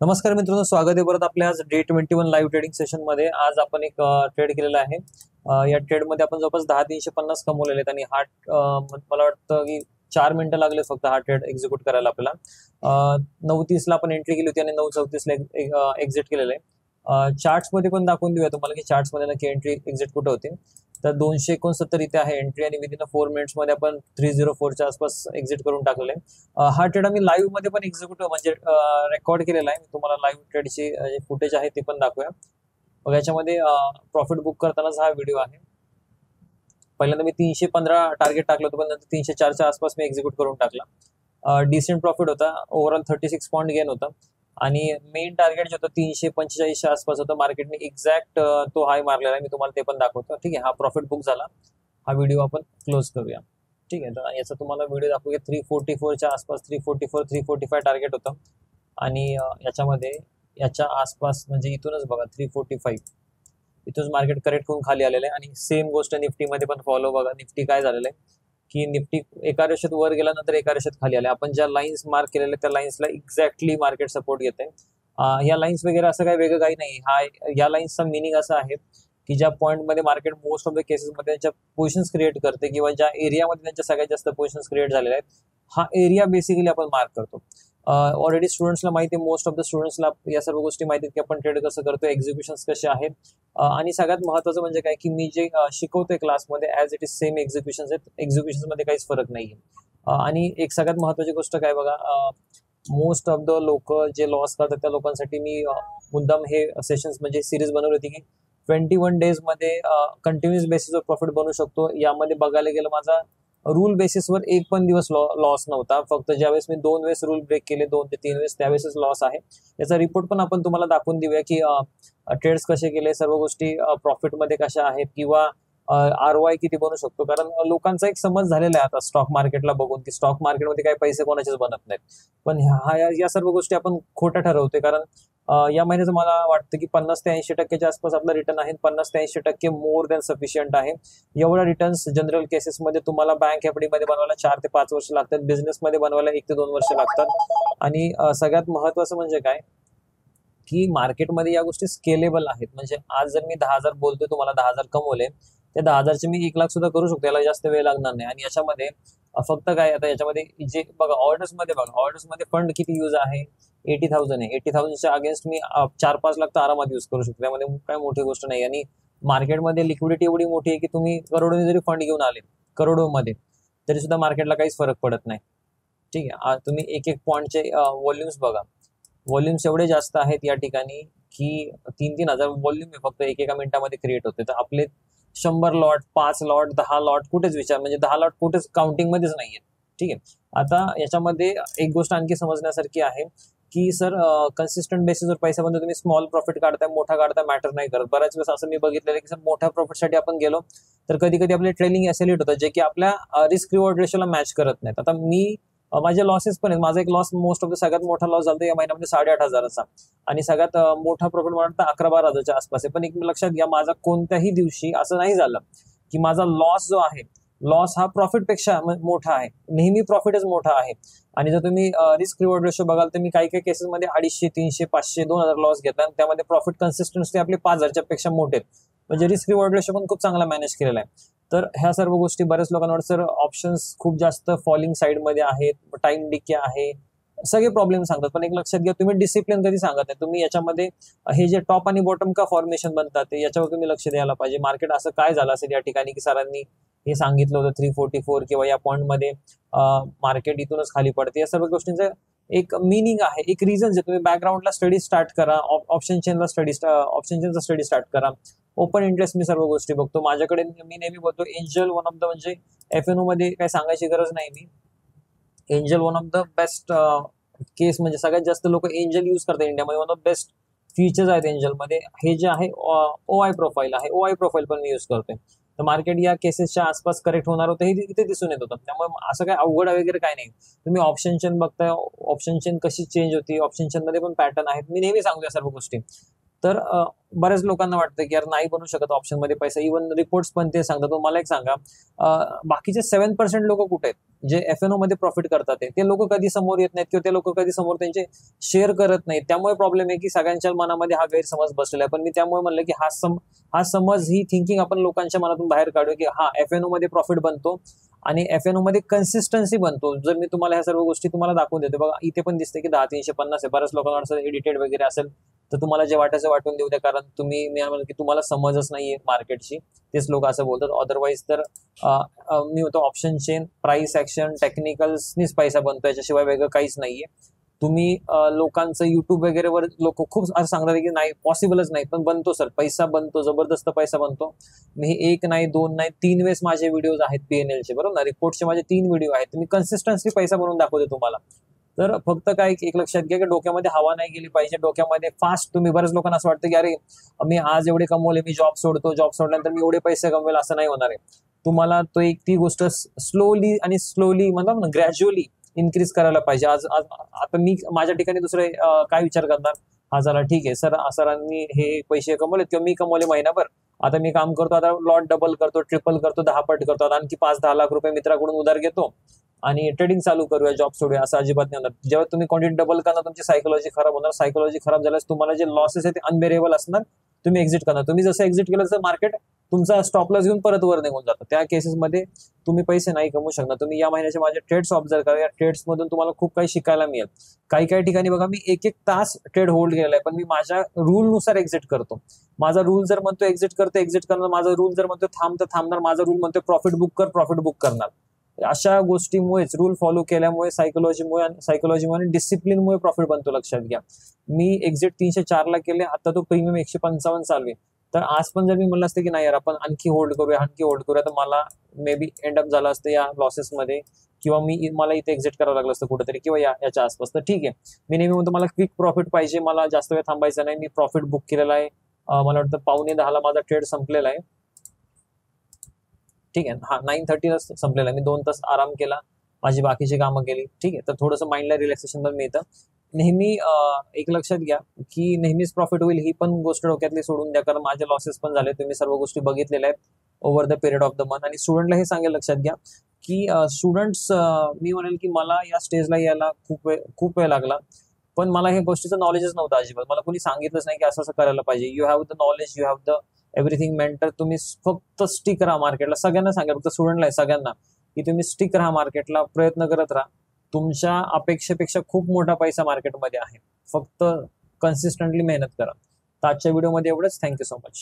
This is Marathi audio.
नमस्कार मित्रांनो, स्वागत आहे परत आपल्या आज डे 21 लाईव्ह ट्रेडिंग सेशन मध्ये. आज आपण एक ट्रेड केलेला आहे. या ट्रेड मध्ये आपण जवळपास 10,350 कमवलेले आहेत आणि हा मला वाटतं की 4 मिनिटं लागले फक्त हा ट्रेड एक्झिक्यूट करायला आपल्याला. 9:30ला आपण एंट्री केली होती आणि 9:34ला एक्झिट केलेलं आहे. चार्ट्स मध्ये पण दाखवून देऊया तुम्हाला की चार्ट्स मध्ये नक्की एंट्री एक्झिट कुठे होती. तर 269 इथे आहे एंट्री आणि विदिन 4 मिनिट्स मध्ये आपण 304च्या आसपास एक्झिट करून टाकलेलं आहे. हा ट्रेड आम्ही लाईव्ह मध्ये पण एक्झिक्यूट म्हणजे रेकॉर्ड केलेला आहे. मी तुम्हाला लाईव्ह ट्रेडची जे फुटेज आहे ते पण दाखवूया. मग याच्यामध्ये प्रॉफिट बुक करतानाच हा व्हिडिओ आहे. पहिल्यांदा मी 315 टार्गेट टाकलं होतं, पण नंतर 304च्या आसपास मी एक्झिक्यूट करून टाकला. डिसेंट प्रॉफिट होता. ओव्हरऑल 36 पॉईंट गेन होता आणि मेन टार्गेट जे होतं 345च्या आसपास होतं. मार्केटने एक्झॅक्ट तो हाय मारलेला आहे. मी तुम्हाला ते पण दाखवतो. ठीक आहे, हा प्रॉफिट बुक झाला. हा व्हिडिओ आपण क्लोज करूया. ठीक आहे, तर याचा तुम्हाला व्हिडिओ दाखवूया. 344च्या आसपास 344 345 टार्गेट होतं आणि याच्यामध्ये याच्या आसपास म्हणजे इथूनच बघा 345 इथूनच मार्केट करेक्ट होऊन खाली आलेलं आहे. आणि सेम गोष्ट निफ्टीमध्ये पण फॉलो बघा. निफ्टी काय झालेलं आहे की निफ्टी एका रेषेत वर गेल्यानंतर एका रेषेत खाली आले. आपण ज्या लाईन्स मार्क केलेल्या त्या लाईन्सला एक्झॅक्टली मार्केट सपोर्ट घेते. या लाईन्स वगैरे असं काही वेगळं काही नाही. या लाईन्सचा मिनिंग असा आहे की ज्या पॉईंटमध्ये मार्केट मोस्ट ऑफ द केसेसमध्ये त्यांच्या पोझिशन्स क्रिएट करते किंवा ज्या एरियामध्ये त्यांच्या सगळ्यात जास्त पोझिशन्स क्रिएट झालेल्या आहेत, हा एरिया बेसिकली आपण मार्क करतो. ऑलरेडी स्टुडंट्सला माहिती आहे, मोस्ट ऑफ द स्टुडंट्सला या सर्व गोष्टी माहिती आहेत की आपण ट्रेड कसं करतो, एक्झिक्युशन्स कसे आहेत. आणि सगळ्यात महत्त्वाचं म्हणजे काय की मी जे शिकवतोय क्लासमध्ये ॲज इट इज सेम एक्झिक्युशन्स आहेत. एक्झिक्युशन्समध्ये काहीच फरक नाही आहे. आणि एक सगळ्यात महत्त्वाची गोष्ट काय बघा, मोस्ट ऑफ द लोक जे लॉस करतात त्या लोकांसाठी मी मुद्दाम हे सेशन्स म्हणजे सिरीज बनवली होती की 21 डेजमध्ये कंटिन्युअस बेसिसवर प्रॉफिट बनवू शकतो. यामध्ये बघायला गेलं माझा रूल बेसिसवर एक पण दिवस लॉस नव्हता. फक्त ज्यावेळेस मी 2 वेळेस रूल ब्रेक केले, 2 ते 3 वेळेस, त्यावेळेसच लॉस आहे. याचा रिपोर्ट पण आपण तुम्हाला दाखवून देऊया की ट्रेड्स कसे केले, सर्व गोष्टी प्रॉफिटमध्ये कशा आहेत किंवा ROI किती बनू शकतो. कारण लोकांचा एक समज झालेला आहे आता स्टॉक मार्केटला बघून की स्टॉक मार्केटमध्ये काही पैसे कोणाचेच बनत नाहीत. पण या सर्व गोष्टी आपण खोट्या ठरवतोय. कारण या महिन्याचं मला वाटतं की 50 ते 80% आसपास आपला रिटर्न आहे. 50 ते 80% मोर दॅन सफिशियंट आहे. एवढा रिटर्न्स जनरल केसेसमध्ये तुम्हाला बँक एफडीमध्ये बनवायला 4 ते 5 वर्ष लागतात. बिझनेसमध्ये बनवायला 1 ते 2 वर्ष लागतात. आणि सगळ्यात महत्वाचं म्हणजे काय की मार्केटमध्ये या गोष्टी स्केलेबल आहेत. म्हणजे आज जर मी 10,000 बोलतोय, तुम्हाला 10,000 कमवले, त्या 10,000चे मी 1 लाख सुद्धा करू शकतो. याला जास्त वेळ लागणार नाही. आणि याच्यामध्ये फक्त काय आता याच्यामध्ये जे बघा ऑर्डर्समध्ये फंड किती यूज आहे, 80,000 आहे. 80,000च्या अगेन्स्ट मी 4-5 लाख तर आरामात यूज करू शकतो. त्यामध्ये काय मोठी गोष्ट नाही. आणि मार्केटमध्ये लिक्विडिटी एवढी मोठी आहे की तुम्ही करोडोनी जरी फंड घेऊन आले, करोडोमध्ये, तरी सुद्धा मार्केटला काहीच फरक पडत नाही. ठीक आहे, तुम्ही एक एक पॉईंटचे व्हॉल्युम्स बघा. व्हॉल्युम्स एवढे जास्त आहेत या ठिकाणी की 3-3 हजार व्हॉल्यूम फक्त एकेका मिनिटामध्ये क्रिएट होते. तर आपले 100 लॉट, 5 लॉट, 10 लॉट कुठेच विचार, म्हणजे 10 लॉट कुठेच काउंटिंगमध्येच नाहीये. ठीक आहे, आता याच्यामध्ये एक गोष्ट आणखी समजण्यासारखी आहे की सर कन्सिस्टंट बेसिसवर पैसा बनतो. तुम्ही स्मॉल प्रॉफिट काढताय, मोठा काढताय, मॅटर नाही करत. बऱ्याच वेळेस असं मी बघितलेलं की सर मोठ्या प्रॉफिटसाठी आपण गेलो तर कधी कधी आपले ट्रेलिंग एसिलेट होतं, जे की आपल्या रिस्क रिवॉर्ड रेशोला मॅच करत नाहीत. आता मी माझे लॉसेस पण आहेत. माझा एक लॉस मोस्ट ऑफ द सगळ्यात मोठा लॉस झाला या महिन्यामध्ये 8,500चा. आणि सगळ्यात मोठा प्रॉफिट मला वाटतं 11-12,000च्या आसपास आहे. पण एक लक्षात घ्या, माझा कोणत्याही दिवशी असं नाही झालं की माझा लॉस जो आहे, लॉस हा प्रॉफिटपेक्षा मोठा आहे. नेहमी प्रॉफिटच मोठा आहे. आणि जर तुम्ही रिस्क रिवॉर्ड रेशो बघाल तर मी काही काही केसेसमध्ये 250, 300, 500, 2,000 लॉस घेतला आणि त्यामध्ये प्रॉफिट कन्सिस्टन्सी आपले 5,000च्या पेक्षा मोठे आहेत. म्हणजे रिस्क रिवॉर्ड रेशो पण खूप चांगला मॅनेज केलेला आहे. तर ह्या सर्व गोष्टी बऱ्याच लोकांवर सर ऑप्शन्स खूप जास्त फॉलिंग साईडमध्ये आहेत, टाइम डिके आहे, सगळे प्रॉब्लेम सांगतात. पण एक लक्षात घ्या, तुम्ही डिसिप्लिन कधी सांगत नाही. तुम्ही याच्यामध्ये हे जे टॉप आणि बॉटम का फॉर्मेशन बनतात ते याच्यावर तुम्ही लक्ष द्यायला पाहिजे. मार्केट असं काय झालं असेल या ठिकाणी की सरांनी हे सांगितलं होतं 344 किंवा या पॉईंटमध्ये मार्केट इथूनच खाली पडते. या सर्व गोष्टींचं एक मिनिंग आहे, एक रिझन आहे. तुम्ही बॅकग्राऊंडला स्टडी स्टार्ट करा, ऑप्शन चेनचा स्टडी स्टार्ट करा. ओपन इंटरेस्ट मी सर्व गोष्टी बघतो. माझ्याकडे मी नेहमी बोलतो एंजल वन ऑफ द, म्हणजे FNO मध्ये काही सांगायची गरज नाही. मी Angel One of the best case, म्हणजे सगळ्यात जास्त लोक एंजल यूज करतात इंडियामध्ये. वन ऑफ बेस्ट फीचर्स आहेत एंजलमध्ये. हे जे आहे OI प्रोफाईल आहे, OI प्रोफाईल पण मी यूज करतोय. तर मार्केट या केसेसच्या आसपास करेक्ट होणार होतं हे इथे दिसून येत होतं. त्यामुळे असं काय अवघड वगैरे काय नाही. तुम्ही ऑप्शन चेन बघताय, ऑप्शन चेन कशी चेंज होती, ऑप्शन चेन मध्ये पण पॅटर्न आहेत. मी नेहमी सांगतो या सर्व गोष्टी. तर बऱ्याच लोकांना वाटतं की यार नाही बनू शकत ऑप्शन मध्ये पैसा, इव्हन रिपोर्ट्स पण ते सांगतात. पण मला एक सांगा, बाकीचे 7% लोक कुठे आहेत जे FNO मध्ये प्रॉफिट करतात? ते लोक कधी समोर येत नाहीत, किंवा ते लोक कधी समोर त्यांचे शेअर करत नाहीत. त्यामुळे प्रॉब्लेम आहे की सगळ्यांच्या मनामध्ये हा गैरसमज बसलेला आहे. पण मी त्यामुळे म्हणलं की हा समज, ही थिंकिंग आपण लोकांच्या मनातून बाहेर काढूया की हा FNO मध्ये प्रॉफिट बनतो आणि FNO मध्ये कन्सिस्टन्सी बनतो. जर मी तुम्हाला ह्या सर्व गोष्टी तुम्हाला दाखवून देतो, बघा इथे पण दिसते की 10,350 आहे. बऱ्याच लोकांना वाटतं एडिटेड वगैरे असेल, तर तुम्हाला जे वाटायचं वाटून देऊ द्या, कारण मी म्हणलं की तुम्हाला समजच नाहीये मार्केटची, तेच लोक असं बोलतात. अदरवाईज तर मी होतो ऑप्शन चेन, प्राइस ऍक्शन, टेक्निकल्सनीच पैसा बनतो, याच्याशिवाय वेगळं काहीच नाहीये. तुम्ही लोकांचं युट्यूब वगैरेवर लोक खूप असं सांगतात की नाही, पॉसिबलच नाही, पण बनतो सर, पैसा बनतो, जबरदस्त पैसा बनतो. मी एक नाही, दोन नाही, 3 वेळेस माझे व्हिडिओज आहेत PNL चे, बरोबर ना, रिपोर्टचे माझे 3 व्हिडिओ आहेत. मी कन्सिस्टन्सी पैसा बनवून दाखवते तुम्हाला. तर फक्त काय एक लक्षात घ्या की डोक्यामध्ये हवा नाही गेली पाहिजे. डोक्यामध्ये फास्ट तुम्ही, बऱ्याच लोकांना असं वाटतं की अरे मी आज एवढे कमवले, मी जॉब सोडतो, जॉब सोडल्यानंतर मी एवढे पैसे कमवेल, असं नाही होणार आहे. तुम्हाला तो एक ती गोष्ट स्लोली म्हणतात ना, ग्रॅज्युअली इन्क्रीज करायला पाहिजे. आज आता मी माझ्या ठिकाणी दुसरे काय विचार करणार, हा झाला ठीक आहे सर, सरांनी हे पैसे कमवलेत किंवा मी कमवले महिनाभर, आता मी काम करतो, आता लॉट डबल करतो, ट्रिपल करतो, 10 पट करतो, आता आणखी 5-10 लाख रुपये मित्राकडून उधार घेतो आणि ट्रेडिंग चालू करूया, जॉब सोडूया, असं अजिबात नाही होणार. जेव्हा तुम्ही क्वांटिटी डबल करणार, तुमची सायकोलॉजी खराब होणार. सायकोलॉजी खराब झाल्यास तुम्हाला जे लॉसेस आहेत ते अनबेरेबल असणार, तुम्ही एक्झिट करणार. तुम्ही जसं एक्झिट केलं तसं मार्केट तुमचा स्टॉप लॉस घेऊन परत वर निघून जातं. त्या केसेसमध्ये तुम्ही पैसे नाही कमवू शकणार. तुम्ही या महिन्याचे माझे ट्रेड्स ऑब्झर्व करा, या ट्रेड्स मधून तुम्हाला खूप काही शिकायला मिळेल. काही काही ठिकाणी बघा, मी 1-1 तास ट्रेड होल्ड केलेला आहे, पण मी माझ्या रूल नुसार एक्झिट करतो. माझा रूल जर म्हणतो एक्झिट करतो, एक्झिट करणार. माझा रूल जर म्हणतो थांब, तर थांबणार. माझा रूल म्हणतो प्रॉफिट बुक कर, प्रॉफिट बुक करणार. अशा गोष्टीमुळेच, रूल फॉलो केल्यामुळे, सायकोलॉजीमुळे आणि डिसिप्लिनमुळे प्रॉफिट बनतो, लक्षात घ्या. मी एक्झिट 304 ला केले, आता तो प्रीमियम 155 चालू आहे. तर आज पण जर मी म्हणलं असतं की नाही यार आपण आणखी होल्ड करूया, तर मला मे बी एंड अप झालं असतं या लॉसेसमध्ये, किंवा मला इथे एक्झिट करावं लागलं असतं कुठेतरी, किंवा याच्या आसपास. तर ठीक आहे, मी नेहमी म्हणतो मला क्विक प्रॉफिट पाहिजे, मला जास्त वेळ थांबायचं नाही. मी प्रॉफिट बुक केलेला आहे. मला वाटतं 9:45 माझा ट्रेड संपलेला आहे. ठीक आहे, हा 9:30 ला संपलेला आहे. मी 2 तास आराम केला, माझी बाकीची कामं केली. ठीक आहे, तर थोडंसं माइंडला रिलॅक्सेशन पण मिळतं. नेहमी एक लक्षात घ्या की नेहमीच प्रॉफिट होईल ही पण गोष्ट डोक्यातली सोडून द्या, कारण माझे लॉसेस पण झाले. तुम्ही सर्व गोष्टी बघितलेल्या आहेत over the period of the month. आणि स्टुडंटला हे सांगेल, लक्षात घ्या की स्टुडंट्स, मी म्हणेल की मला या स्टेजला यायला खूप वेळ लागला, पण मला ह्या गोष्टीचं नॉलेजच नव्हतं अजिबात. मला कोणी सांगितलंच नाही की असं करायला पाहिजे. You have the knowledge, you have the everything mentor. तुम्ही फक्त स्टिक राहा मार्केटला. सगळ्यांना सांगा, फक्त स्टुडंटला आहे सगळ्यांना, की तुम्ही स्टिक राहा मार्केटला, प्रयत्न करत राहा. तुमच्या अपेक्षेपेक्षा खूप मोठा पैसा मार्केटमध्ये आहे. फक्त कन्सिस्टंटली मेहनत करा. तर आजच्या व्हिडिओमध्ये एवढंच. Thank you so much.